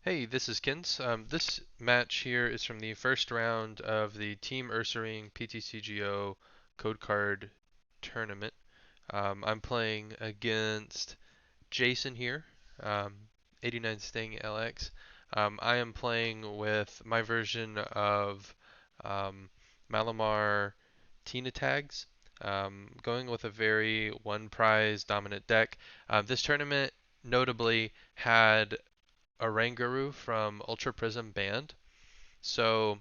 Hey, this is Kenz. This match here is from the first round of the Team Ursaring PTCGO Code Card Tournament. I'm playing against Jason here, um, 89 Sting LX. I am playing with my version of um, Malamar Tina tags, going with a very one prize dominant deck. This tournament notably had Oranguru from Ultra Prism banned. So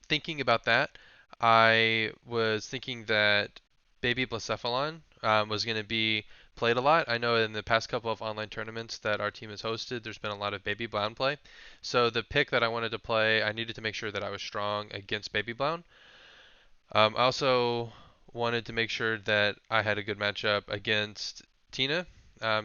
thinking about that, I was thinking that Baby Blacephalon was going to be played a lot. I know in the past couple of online tournaments that our team has hosted, there's been a lot of Baby Blown play. So the pick that I wanted to play, I needed to make sure that I was strong against Baby Blown. I also wanted to make sure that I had a good matchup against Tina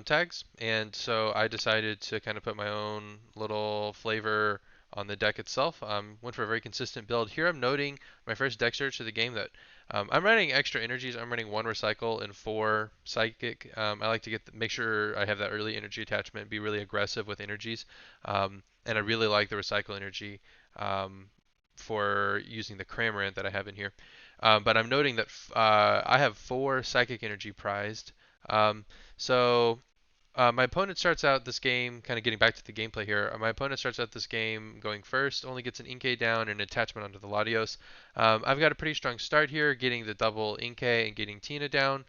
tags, and so I decided to kind of put my own little flavor on the deck itself. Went for a very consistent build. Here I'm noting my first deck search of the game that I'm running extra energies. I'm running one recycle and four psychic. I like to make sure I have that early energy attachment, be really aggressive with energies, and I really like the recycle energy for using the Cramorant that I have in here. But I'm noting that I have four psychic energy prized. Um, so my opponent starts out this game, kind of getting back to the gameplay here. My opponent starts out this game going first, only gets an Inkay down and an attachment onto the Latios. I've got a pretty strong start here, getting the double Inkay and getting Tina down.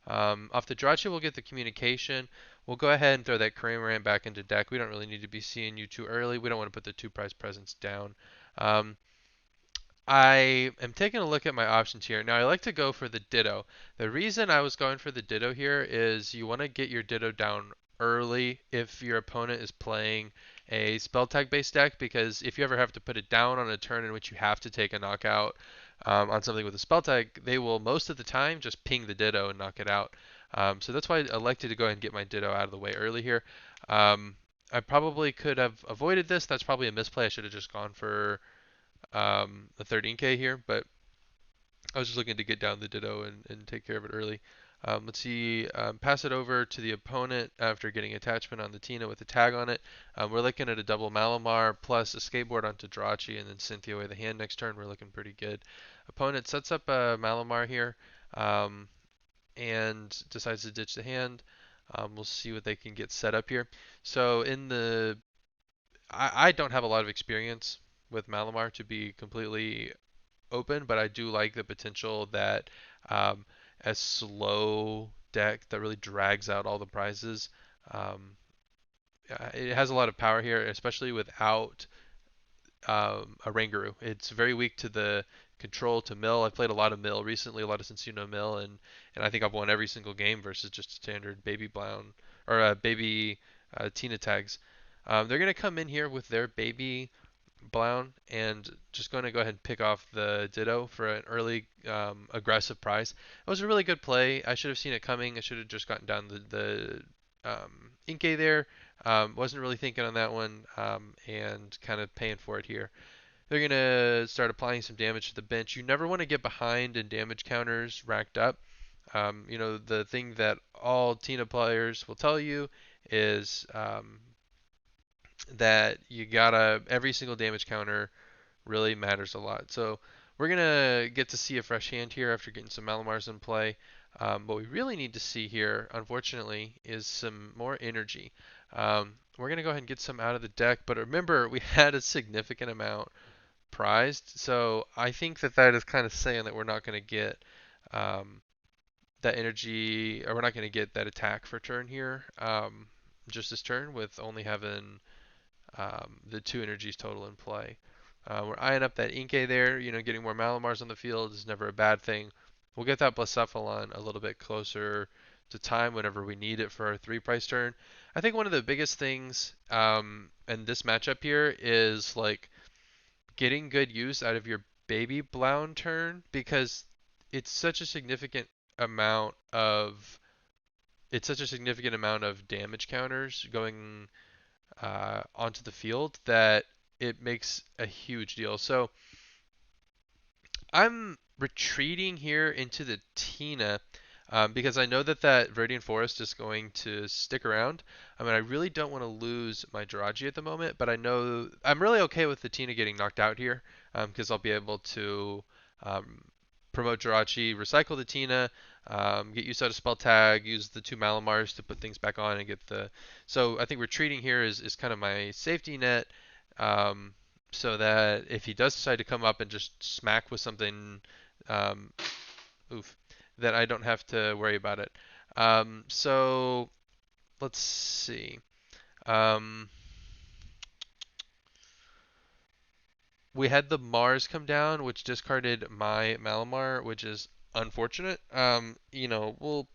Off the Jirachi, we'll get the communication. We'll go ahead and throw that Cramorant back into deck. We don't really need to be seeing you too early. We don't want to put the two prize presents down. Um, I am taking a look at my options here. Now I like to go for the Ditto. The reason I was going for the Ditto here is you want to get your Ditto down early if your opponent is playing a spell tag based deck, because if you ever have to put it down on a turn in which you have to take a knockout on something with a spell tag, they will most of the time just ping the Ditto and knock it out. So that's why I elected to go ahead and get my Ditto out of the way early here. Um, I probably could have avoided this. That's probably a misplay. I should have just gone for a 13K here, but I was just looking to get down the Ditto and take care of it early. Let's see, pass it over to the opponent after getting attachment on the Tina with a tag on it. We're looking at a double Malamar plus a skateboard onto Jirachi and then Cynthia away the hand next turn. We're looking pretty good. Opponent sets up a Malamar here um, and decides to ditch the hand. We'll see what they can get set up here. So I don't have a lot of experience with Malamar, to be completely open, but I do like the potential that um, a slow deck that really drags out all the prizes. Um, it has a lot of power here, especially without a Ranguru. It's very weak to the control to mill. I've played a lot of mill recently, a lot of Cincinnati mill, and I think I've won every single game versus just standard baby Blown or baby Tina tags. They're gonna come in here with their baby Blown and just going to go ahead and pick off the Ditto for an early aggressive prize. It was a really good play. I should have seen it coming. I should have just gotten down the Inkay there. Wasn't really thinking on that one and kind of paying for it here. They're going to start applying some damage to the bench. You never want to get behind in damage counters racked up. The thing that all Tina players will tell you is that you gotta every single damage counter really matters a lot. So we're gonna get to see a fresh hand here after getting some Malamars in play. What we really need to see here, unfortunately, is some more energy. We're gonna go ahead and get some out of the deck, but remember we had a significant amount prized, so I think that that is kind of saying that we're not gonna get um, that energy, or we're not gonna get that attack for turn here. Just this turn with only having the two energies total in play. We're eyeing up that Inkay there. Getting more Malamars on the field is never a bad thing. We'll get that Blacephalon a little bit closer to time whenever we need it for our three price turn. I think one of the biggest things in this matchup here is like getting good use out of your baby Blown turn, because it's such a significant amount of damage counters going onto the field that it makes a huge deal. So I'm retreating here into the Tina. because I know that that Viridian Forest is going to stick around. I mean, I really don't want to lose my Jirachi at the moment, but I know I'm really okay with the Tina getting knocked out here because I'll be able to um, promote Jirachi, recycle the Tina, get use out of spell tag, use the two Malamars to put things back on and get the. So I think retreating here is kind of my safety net. Um, so that if he does decide to come up and just smack with something, um, oof, that I don't have to worry about it. So let's see. Um, we had the Mars come down, which discarded my Malamar, which is unfortunate. We'll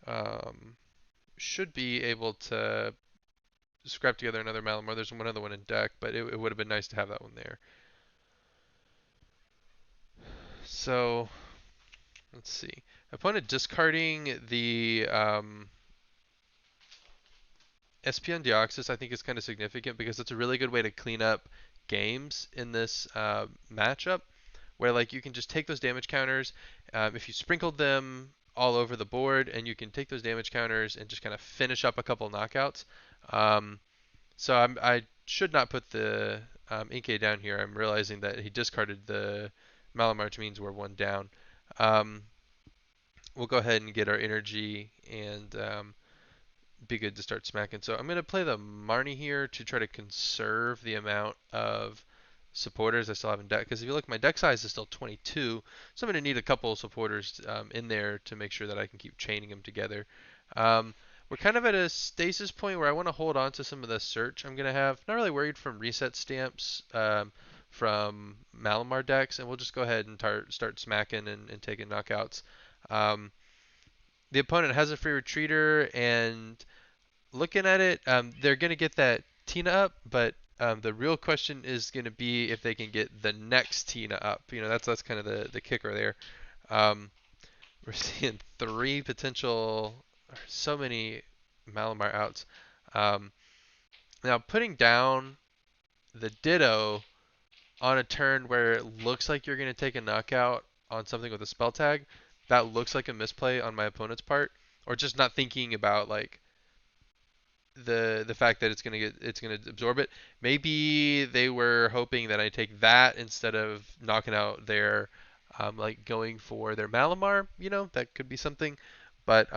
um, should be able to scrap together another Malamar. There's one other one in deck, but it would have been nice to have that one there. So let's see. Opponent discarding the Espion Deoxys I think is kind of significant because it's a really good way to clean up games in this matchup where like you can just take those damage counters if you sprinkled them all over the board and you can take those damage counters and just kind of finish up a couple knockouts. Um, I should not put the Inkay down here. I'm realizing that he discarded the Malamar, which means we're one down. Um, we'll go ahead and get our energy and be good to start smacking. So I'm going to play the Marnie here to try to conserve the amount of supporters I still have in deck. Because if you look, my deck size is still 22, so I'm going to need a couple of supporters in there to make sure that I can keep chaining them together. We're kind of at a stasis point where I want to hold on to some of the search I'm going to have. Not really worried from reset stamps from Malamar decks, and we'll just go ahead and start smacking and taking knockouts. Um, the opponent has a free retreater, and looking at it, they're going to get that Tina up, but the real question is going to be if they can get the next Tina up. That's kind of the kicker there. Um, we're seeing three potential, so many Malamar outs. Um, Now putting down the Ditto on a turn where it looks like you're going to take a knockout on something with a spell tag, that looks like a misplay on my opponent's part, or just not thinking about like the fact that it's gonna absorb it. Maybe they were hoping that I take that instead of knocking out their like going for their Malamar. That could be something. But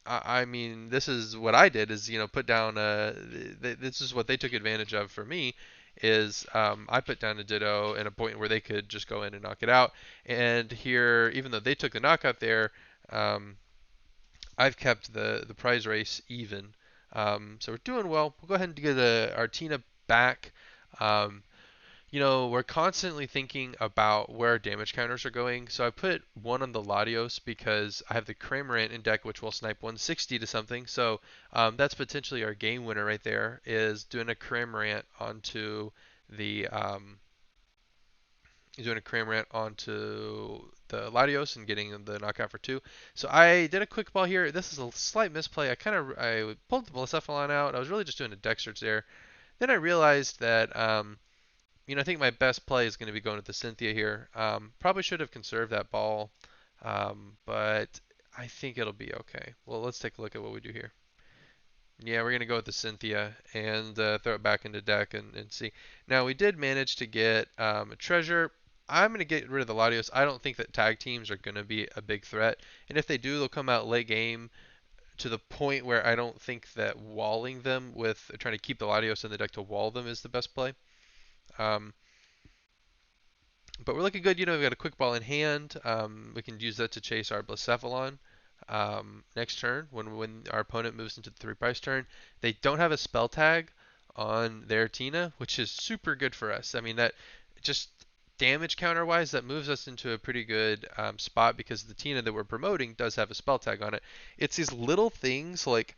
I mean, this is what I did is put down this is what they took advantage of for me is I put down a Ditto in a point where they could just go in and knock it out. And here, even though they took the knockout there, um, I've kept the prize race even. So we're doing well. We'll go ahead and get our Tina back. Um, we're constantly thinking about where our damage counters are going. So I put one on the Latios because I have the Cramorant in deck, which will snipe 160 to something. So that's potentially our game winner right there, is doing a Cramorant onto the doing a Cramorant onto the Latios and getting the knockout for 2. So I did a quick ball here. This is a slight misplay. I pulled the Blacephalon out. I was really just doing a deck search there. Then I realized that I think my best play is going to be going with the Cynthia here. Probably should have conserved that ball, but I think it'll be okay. Well, let's take a look at what we do here. Yeah, we're going to go with the Cynthia and throw it back into deck and see. Now, we did manage to get a treasure. I'm going to get rid of the Latios. I don't think that tag teams are going to be a big threat. And if they do, they'll come out late game to the point where I don't think that walling them with trying to keep the Latios in the deck to wall them is the best play. Um, but we're looking good. We've got a quick ball in hand. We can use that to chase our Blacephalon next turn when our opponent moves into the 3 price turn. They don't have a spell tag on their Tina, which is super good for us. I mean, that just damage counter wise, that moves us into a pretty good spot because the Tina that we're promoting does have a spell tag on it. It's these little things like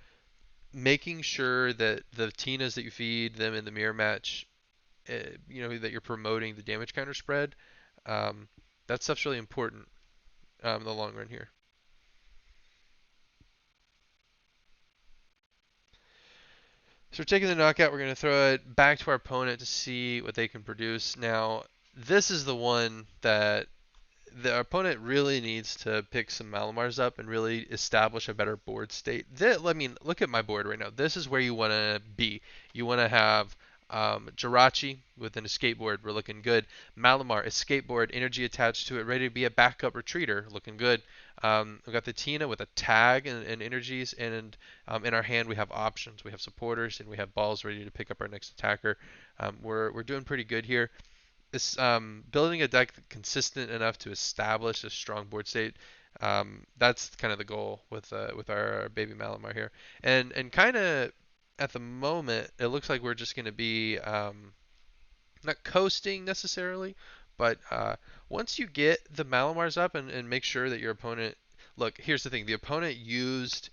making sure that the Tinas that you feed them in the mirror match, that you're promoting the damage counter spread. Um, that stuff's really important in the long run here. So we're taking the knockout. We're going to throw it back to our opponent to see what they can produce. Now, this is the one that the opponent really needs to pick some Malamars up and really establish a better board state. I mean, look at my board right now. This is where you want to be. You want to have Jirachi with an escape board. We're looking good. Malamar, escape board, energy attached to it, ready to be a backup retreater. Looking good. We've got the Tina with a tag and energies, and in our hand we have options. We have supporters and we have balls ready to pick up our next attacker. We're doing pretty good here. Building a deck consistent enough to establish a strong board state. That's kind of the goal with our baby Malamar here, and kind of at the moment it looks like we're just going to be not coasting necessarily, but once you get the Malamars up and make sure that your opponent. Look, here's the thing: the opponent used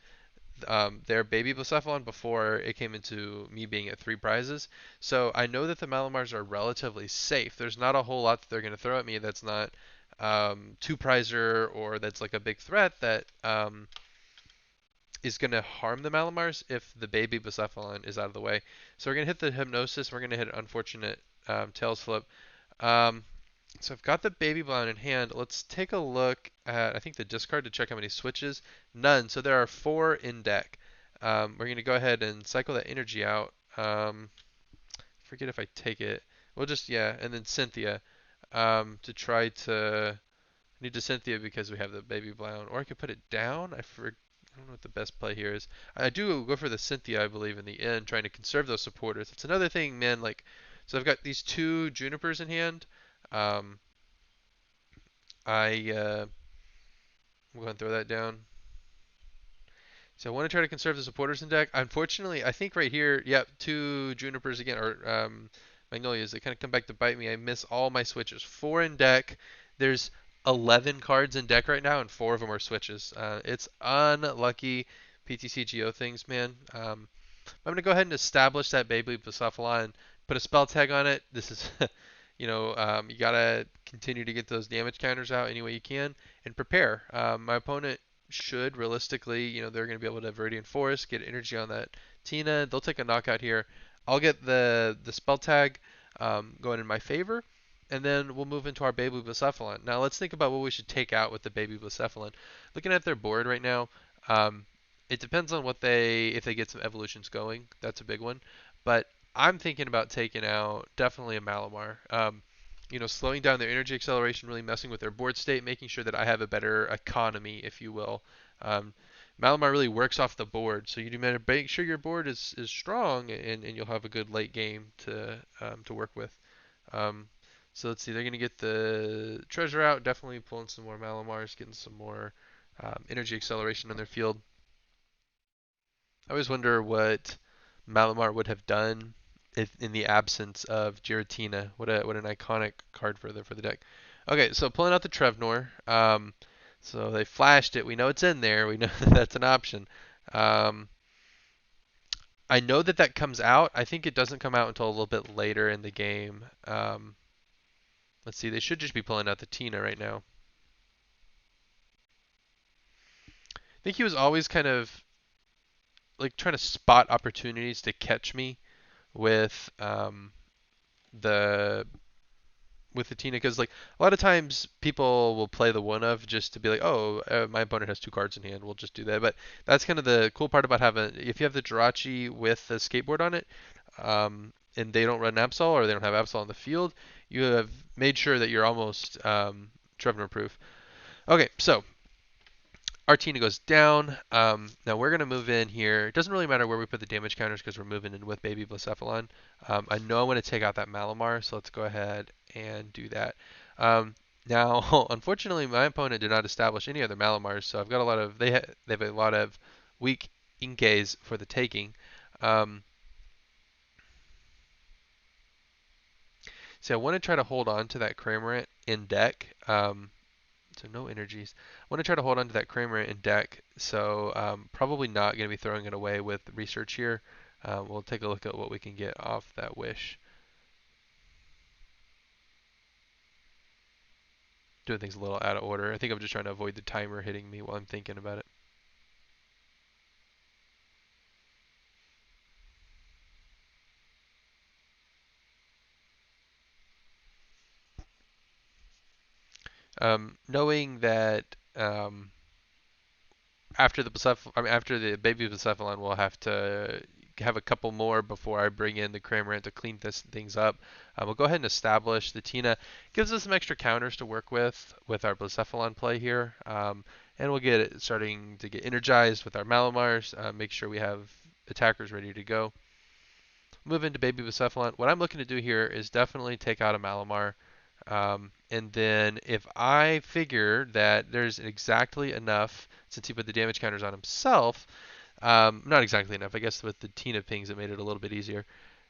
their baby Blacephalon before it came into me being at 3 prizes. So I know that the Malamars are relatively safe. There's not a whole lot that they're going to throw at me that's not 2 prizer or that's like a big threat that is going to harm the Malamars if the baby Blacephalon is out of the way. So we're going to hit the Hypnosis. We're going to hit an unfortunate Tails Flip. Um, so I've got the baby blind in hand. Let's take a look at, I think, the discard to check how many switches. None. So there are 4 in deck. We're going to go ahead and cycle that energy out. Forget if I take it. We'll just, yeah, and then Cynthia to try to, I need to Cynthia because we have the baby blind. Or I could put it down. I don't know what the best play here is. I do go for the Cynthia, I believe, in the end, trying to conserve those supporters. It's another thing, man, like, so I've got these 2 Junipers in hand. Um, I'm going to throw that down. So I want to try to conserve the supporters in deck. Unfortunately, I think right here, yep, 2 Junipers again, or Magnolias. They kind of come back to bite me. I miss all my switches. 4 in deck. There's 11 cards in deck right now, and 4 of them are switches. It's unlucky PTCGO things, man. I'm going to go ahead and establish that Beyblade Blacephalon, put a spell tag on it. This is, you got to continue to get those damage counters out any way you can and prepare. My opponent should realistically, they're going to be able to Viridian Forest, get energy on that Tina. They'll take a knockout here. I'll get the spell tag going in my favor. And then we'll move into our Baby Blacephalon. Now let's think about what we should take out with the Baby Blacephalon. Looking at their board right now, it depends on if they get some evolutions going. That's a big one. But I'm thinking about taking out definitely a Malamar. Slowing down their energy acceleration, really messing with their board state, making sure that I have a better economy, if you will. Um, Malamar really works off the board, so you do better make sure your board is strong, and you'll have a good late game to work with. Um, so let's see, they're going to get the treasure out, definitely pulling some more Malamars, getting some more energy acceleration on their field. I always wonder what Malamar would have done if in the absence of Giratina. What an iconic card for the deck. Okay, so pulling out the Trevnor. So they flashed it. We know it's in there. We know that's an option. Um, I know that comes out. I think it doesn't come out until a little bit later in the game. Let's see. They should just be pulling out the Tina right now. I think he was always kind of like trying to spot opportunities to catch me with the the Tina, because like a lot of times people will play the one of just to be like, oh, my opponent has 2 cards in hand, we'll just do that. But that's kind of the cool part about having, if you have the Jirachi with the skateboard on it, and they don't run Absol or they don't have Absol on the field, you have made sure that you're almost Trevor proof. Okay, so Artina goes down. Now we're going to move in here. It doesn't really matter where we put the damage counters because we're moving in with Baby Blacephalon. I know I want to take out that Malamar, so let's go ahead and do that. Now, unfortunately, my opponent did not establish any other Malamars, so I've got a lot of they have a lot of weak Inkays for the taking. So I want to try to hold on to that Cramorant in deck. So no energies. I want to try to hold on to that Kramer in deck, so probably not going to be throwing it away with research here. We'll take a look at what we can get off that wish. Doing things a little out of order. I think I'm just trying to avoid the timer hitting me while I'm thinking about it. Knowing that after the baby Bucephalon, we'll have to have a couple more before I bring in the Cramorant to clean things up. We'll go ahead and establish the Tina. Gives us some extra counters to work with our Bucephalon play here. And we'll get it starting to get energized with our Malamars. Make sure we have attackers ready to go. Move into Baby Bucephalon. What I'm looking to do here is definitely take out a Malamar. And then if I figure that there's exactly enough, since he put the damage counters on himself, not exactly enough, I guess with the Tina pings it made it a little bit easier.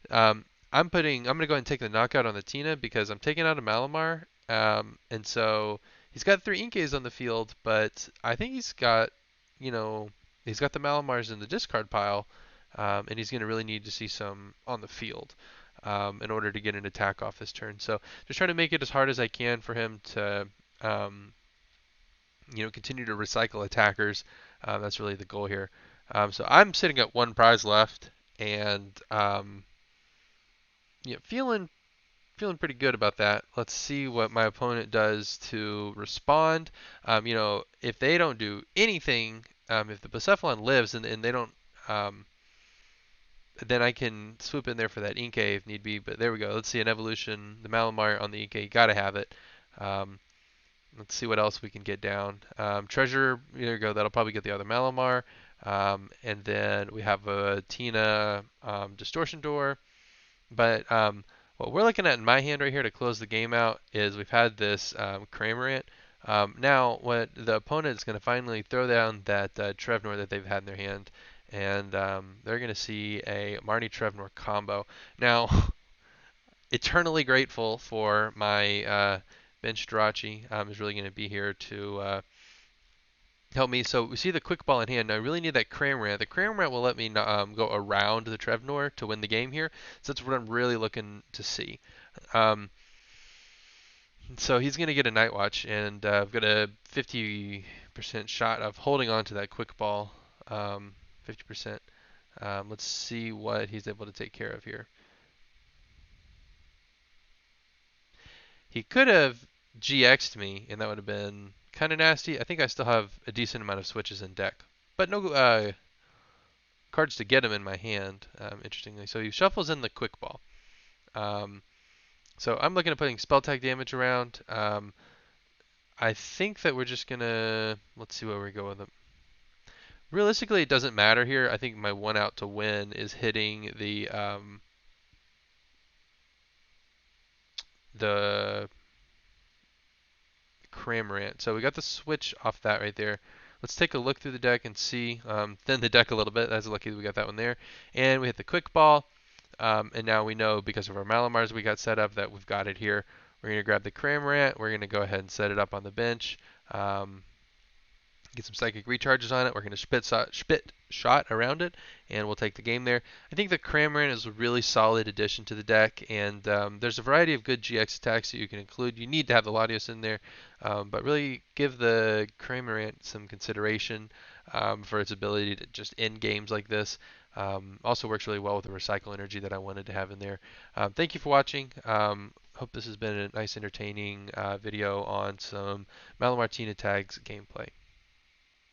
I'm going to go ahead and take the knockout on the Tina because I'm taking out a Malamar. And so he's got 3 Inkays on the field, but I think you know, he's got the Malamars in the discard pile, and he's going to really need to see some on the field in order to get an attack off this turn. So just trying to make it as hard as I can for him to, continue to recycle attackers. That's really the goal here. So I'm sitting at 1 prize left, and feeling pretty good about that. Let's see what my opponent does to respond. If they don't do anything, if the Bucephalon lives and they don't, then I can swoop in there for that Inkay if need be. But there we go. Let's see an evolution. The Malamar on the Inkay, gotta have it. Let's see what else we can get down. Treasure, there you go. That'll probably get the other Malamar. And then we have a Tina Distortion Door. But what we're looking at in my hand right here to close the game out is we've had this Cramorant. Now, what the opponent is going to finally throw down that Trevnor that they've had in their hand, and they're going to see a Marnie Trevnor combo. Now, eternally grateful for my bench Jirachi is really going to be here to help me. So we see the quick ball in hand. Now I really need that Cramorant. The Cramorant will let me go around the Trevnor to win the game here. So that's what I'm really looking to see. So he's going to get a Night Watch, and I've got a 50% shot of holding on to that quick ball. 50%. Let's see what he's able to take care of here. He could have GX'd me, and that would have been kind of nasty. I think I still have a decent amount of switches in deck, but no cards to get him in my hand, interestingly. So he shuffles in the quick ball. So I'm looking at putting spell tag damage around. I think that we're just going to, let's see where we go with him. Realistically, it doesn't matter here. I think my one out to win is hitting the Cramorant. So we got the switch off that right there. Let's take a look through the deck and see. Thin the deck a little bit. That's lucky that we got that one there. And we hit the quick ball. And now we know because of our Malamars we got set up that we've got it here. We're going to grab the Cramorant. We're going to go ahead and set it up on the bench. Get some psychic recharges on it. We're going to spit shot around it, and we'll take the game there. I think the Cramorant is a really solid addition to the deck, and there's a variety of good GX attacks that you can include. You need to have the Latios in there, but really give the Cramorant some consideration for its ability to just end games like this. Also works really well with the recycle energy that I wanted to have in there. Thank you for watching. Hope this has been a nice entertaining video on some Malamar Tina Tags gameplay.